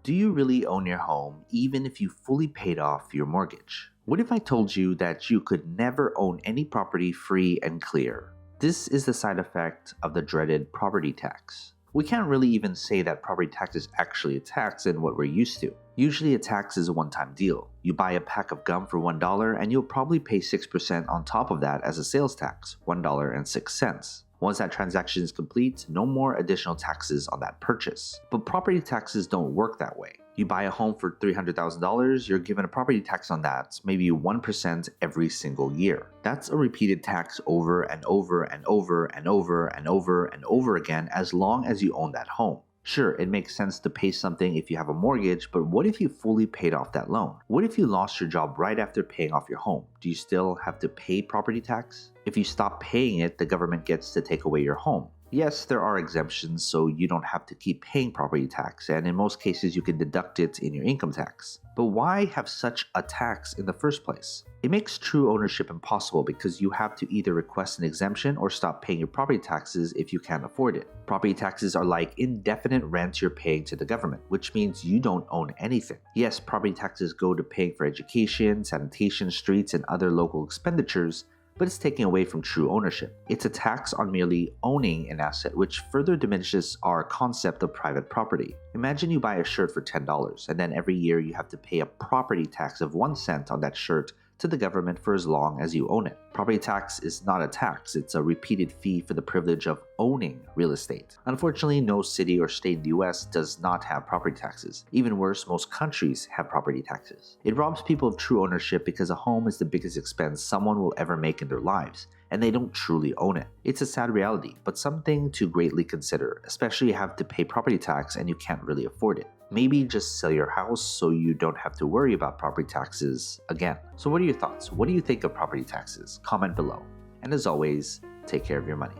Do you really own your home even if you fully paid off your mortgage? What if I told you that you could never own any property free and clear? This is the side effect of the dreaded property tax. We can't really even say that property tax is actually a tax in what we're used to. Usually a tax is a one-time deal. You buy a pack of gum for $1 and you'll probably pay 6% on top of that as a sales tax, $1.06. Once that transaction is complete, no more additional taxes on that purchase. But property taxes don't work that way. You buy a home for $300,000, you're given a property tax on that, maybe 1% every single year. That's a repeated tax over and over and over and over and over and over again as long as you own that home. Sure, it makes sense to pay something if you have a mortgage, but what if you fully paid off that loan? What if you lost your job right after paying off your home? Do you still have to pay property tax? If you stop paying it, the government gets to take away your home. Yes, there are exemptions, so you don't have to keep paying property tax, and in most cases you can deduct it in your income tax. But why have such a tax in the first place? It makes true ownership impossible because you have to either request an exemption or stop paying your property taxes if you can't afford it. Property taxes are like indefinite rent you're paying to the government, which means you don't own anything. Yes, property taxes go to paying for education, sanitation, streets, and other local expenditures, but it's taking away from true ownership. It's a tax on merely owning an asset, which further diminishes our concept of private property. Imagine you buy a shirt for $10, and then every year you have to pay a property tax of 1 cent on that shirt to the government for as long as you own it. Property tax is not a tax, it's a repeated fee for the privilege of owning real estate. Unfortunately, no city or state in the US does not have property taxes. Even worse, most countries have property taxes. It robs people of true ownership because a home is the biggest expense someone will ever make in their lives, and they don't truly own it. It's a sad reality, but something to greatly consider, especially if you have to pay property tax and you can't really afford it. Maybe just sell your house so you don't have to worry about property taxes again. So what are your thoughts? What do you think of property taxes? Comment below. And as always, take care of your money.